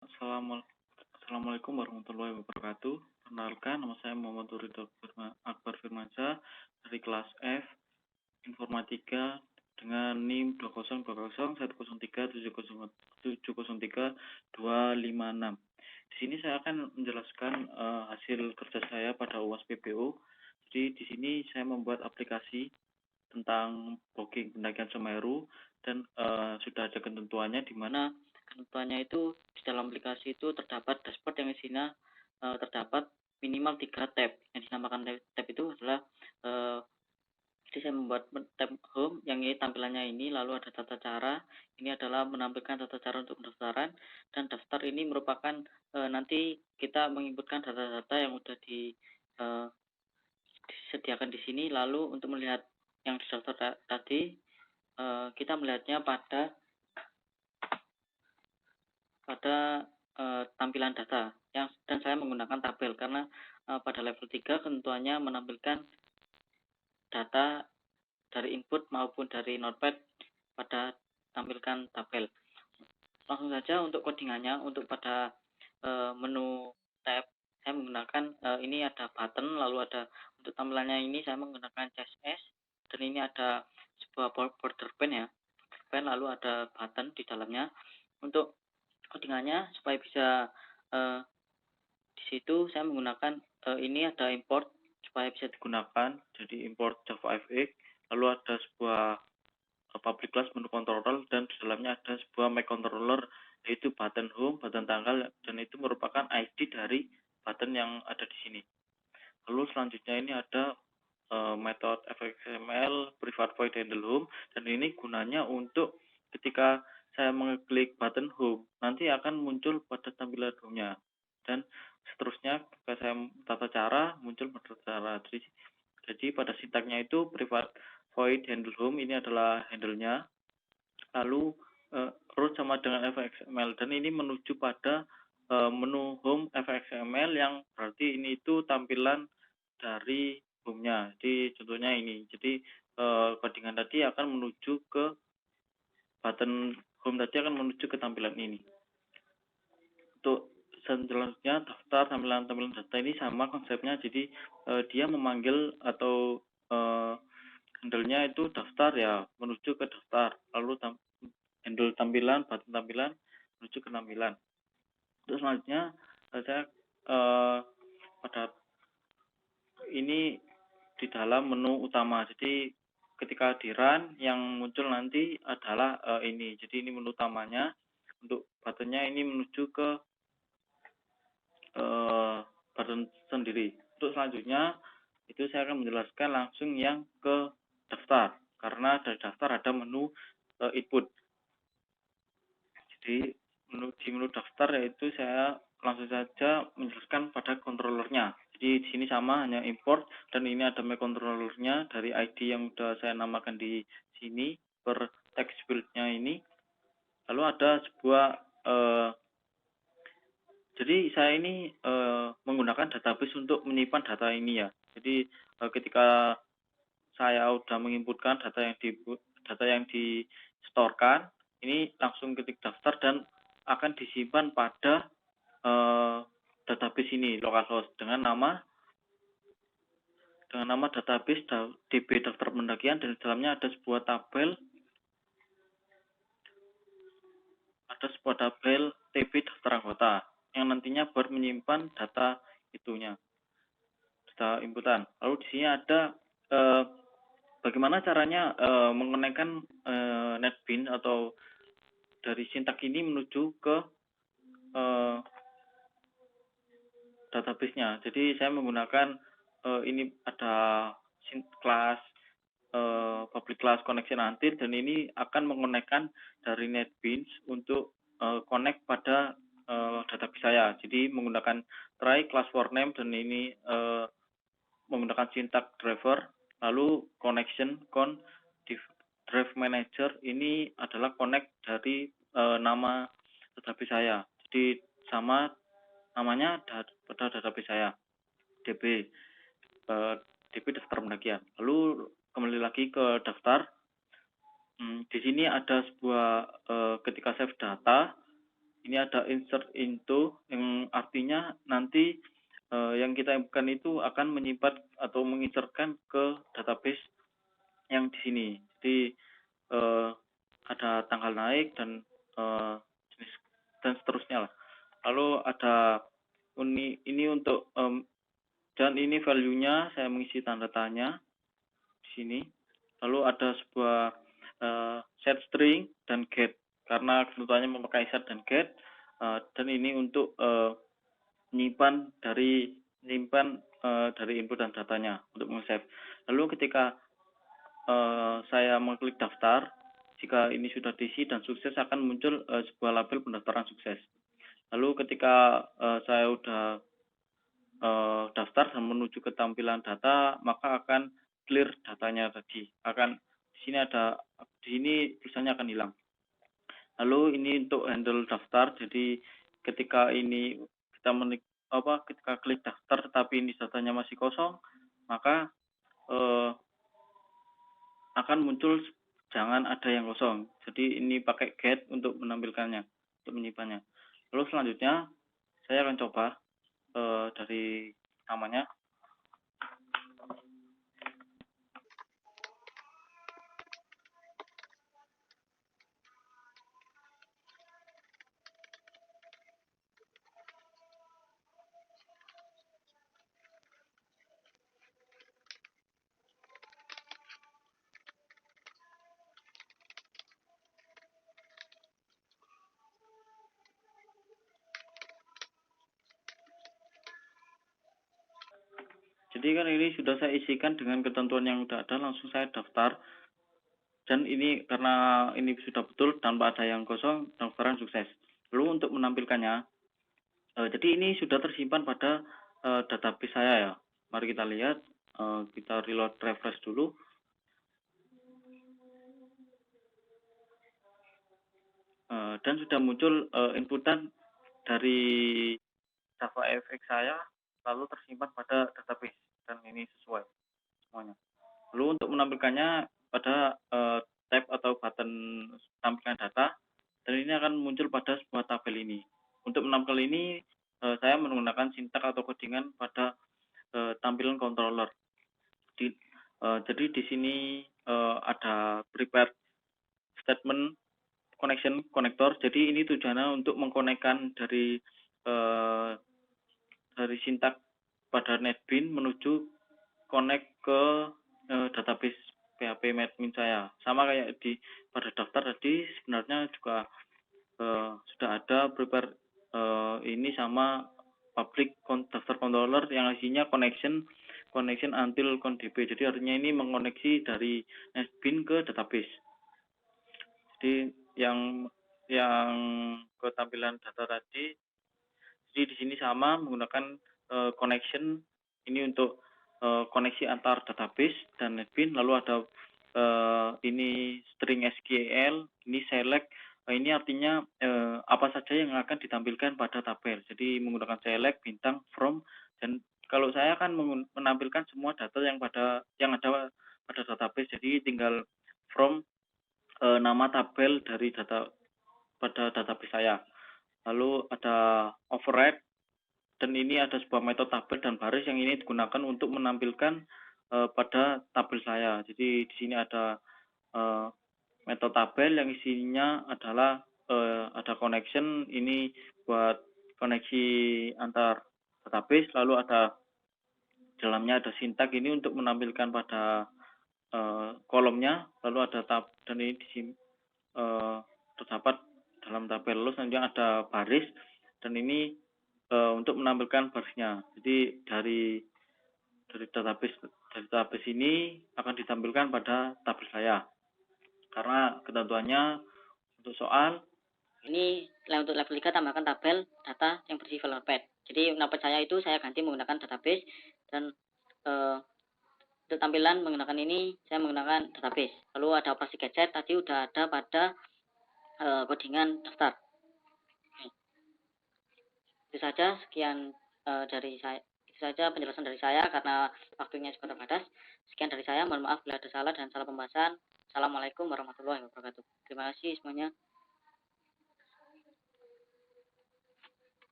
Assalamualaikum warahmatullahi wabarakatuh. Perkenalkan, nama saya Muhammad Turidho Akbar Firmansyah dari kelas F Informatika dengan NIM 2020103703703256. Di sini saya akan menjelaskan hasil kerja saya pada UAS PBU. Jadi di sini saya membuat aplikasi tentang booking pendakian Semeru dan sudah ada ketentuannya di mana ketentuannya itu di dalam aplikasi itu terdapat dashboard yang isinya terdapat minimal 3 tab. Yang dinamakan tab itu adalah jadi saya membuat tab home yang ini tampilannya ini, lalu ada tata cara. Ini adalah menampilkan tata cara untuk pendaftaran, dan daftar ini merupakan nanti kita menginputkan data-data yang sudah disediakan di sini. Lalu untuk melihat yang didaftar tadi, kita melihatnya pada tampilan data dan saya menggunakan tabel karena pada level 3 ketentuannya menampilkan data dari input maupun dari notepad pada tampilkan tabel. Langsung saja untuk codingannya. Untuk pada menu tab saya menggunakan ini ada button, lalu ada untuk tampilannya ini saya menggunakan CSS, dan ini ada sebuah border pen ya, lalu ada button di dalamnya. Untuk codingannya supaya bisa di situ saya menggunakan ini ada import supaya bisa digunakan, jadi import JavaFX, lalu ada sebuah public class menu controller, dan di dalamnya ada sebuah my controller yaitu button home, button tanggal, dan itu merupakan ID dari button yang ada di sini. Lalu selanjutnya ini ada method fxml private void handle home, dan ini gunanya untuk ketika saya mengklik button home nanti akan muncul pada tampilan home-nya, dan seterusnya ketika saya tata cara muncul pada cara. Jadi pada sintaknya itu private void handle home ini adalah handle-nya, lalu root sama dengan fxml, dan ini menuju pada menu home fxml yang berarti ini itu tampilan dari home-nya. Jadi contohnya ini, jadi codingan tadi akan menuju ke button home tadi akan menuju ke tampilan ini. Untuk selanjutnya daftar tampilan data ini sama konsepnya, jadi dia memanggil atau handle-nya itu daftar ya, menuju ke daftar, lalu handle tampilan, button tampilan menuju ke tampilan. Terus selanjutnya saya pada ini di dalam menu utama, jadi ketika di run yang muncul nanti adalah ini, jadi ini menu utamanya. Untuk buttonnya ini menuju ke button sendiri. Untuk selanjutnya itu saya akan menjelaskan langsung yang ke daftar, karena dari daftar ada menu input. Jadi di menu daftar yaitu saya langsung saja menjelaskan pada controllernya. Jadi di sini sama, hanya import, dan ini ada my controllernya dari ID yang sudah saya namakan di sini per text field-nya ini. Lalu ada sebuah jadi saya ini menggunakan database untuk menyimpan data ini ya. Jadi ketika saya sudah menginputkan data yang disetorkan, ini langsung ketik daftar dan akan disimpan pada database ini, localhost, dengan nama database DB daftar pendakian, dan di dalamnya ada sebuah tabel TB daftar anggota yang nantinya buat menyimpan data itunya, data inputan. Lalu di sini ada bagaimana caranya mengonekkan NetBeans atau dari sintak ini menuju ke database-nya. Jadi saya menggunakan ini ada class public class connection until, dan ini akan mengonekkan dari NetBeans untuk connect pada database saya. Jadi menggunakan try class for name, dan ini menggunakan sintak driver, lalu connection drive manager, ini adalah connect dari nama database saya. Jadi sama namanya pada database saya, DB daftar pendakian. Lalu kembali lagi ke daftar. Di sini ada sebuah ketika save data, ini ada insert into yang artinya nanti yang kita inputkan itu akan menyimpan atau menginsertkan ke database yang di sini. Jadi ada tanggal naik dan jenis dan seterusnya lah. Lalu ada ini untuk dan ini value-nya saya mengisi tanda tanya di sini. Lalu ada sebuah set string dan get karena kebutuhannya memakai set dan get dan ini untuk menyimpan dari input dan datanya untuk meng-save. Lalu ketika saya mengklik daftar, jika ini sudah diisi dan sukses akan muncul sebuah label pendaftaran sukses. Lalu ketika saya sudah daftar dan menuju ke tampilan data, maka akan clear datanya tadi. Di sini tulisannya akan hilang. Lalu ini untuk handle daftar, jadi ketika ini ketika klik daftar tetapi ini datanya masih kosong, maka akan muncul jangan ada yang kosong. Jadi ini pakai get untuk menampilkannya, untuk menyimpannya. Lalu selanjutnya saya akan coba dari namanya. Jadi kan ini sudah saya isikan dengan ketentuan yang sudah ada, langsung saya daftar. Dan ini karena ini sudah betul tanpa ada yang kosong, daftaran sukses. Lalu untuk menampilkannya, jadi ini sudah tersimpan pada database saya ya. Mari kita lihat, kita reload refresh dulu. Dan sudah muncul inputan dari JavaFX saya, lalu tersimpan pada database dan ini sesuai semuanya. Lalu untuk menampilkannya pada tab atau button tampilkan data, dan ini akan muncul pada sebuah tabel ini. Untuk menampilkan ini saya menggunakan sintak atau codingan pada tampilan controller. Jadi di sini ada prepare statement connection connector. Jadi ini tujuannya untuk mengkonekkan dari sintak pada NetBeans menuju connect ke database PHP admin saya. Sama kayak pada daftar tadi, sebenarnya juga sudah ada prepare ini sama public daftar controller yang isinya connection until conDB. Jadi artinya ini mengoneksi dari NetBeans ke database. Jadi yang ke tampilan data tadi, jadi di sini sama menggunakan connection ini untuk koneksi antar database dan NetBeans. Lalu ada ini string SQL, ini select. Ini artinya apa saja yang akan ditampilkan pada tabel. Jadi menggunakan select, bintang, from, dan kalau saya akan menampilkan semua data yang ada pada database. Jadi tinggal from nama tabel dari data pada database saya. Lalu ada override, dan ini ada sebuah metode tabel dan baris yang ini digunakan untuk menampilkan pada tabel saya. Jadi di sini ada metode tabel yang isinya adalah ada connection, ini buat koneksi antar database. Lalu ada dalamnya ada sintak ini untuk menampilkan pada kolomnya. Lalu ada tab, dan ini di sini terdapat dalam tabel. Lalu selanjutnya ada baris, dan ini untuk menampilkan barisnya. Jadi dari database ini akan ditampilkan pada tabel saya. Karena ketentuannya untuk soal ini untuk level 3 tambahkan tabel data yang bersifat notepad. Jadi notepad saya itu saya ganti menggunakan database, dan untuk tampilan menggunakan ini saya menggunakan database. Lalu ada operasi gadget tadi udah ada pada codingan daftar. Itu saja, sekian dari saya. Itu saja penjelasan dari saya karena waktunya juga terbatas. Sekian dari saya, mohon maaf bila ada salah dan salah pembahasan. Assalamualaikum warahmatullahi wabarakatuh. Terima kasih semuanya.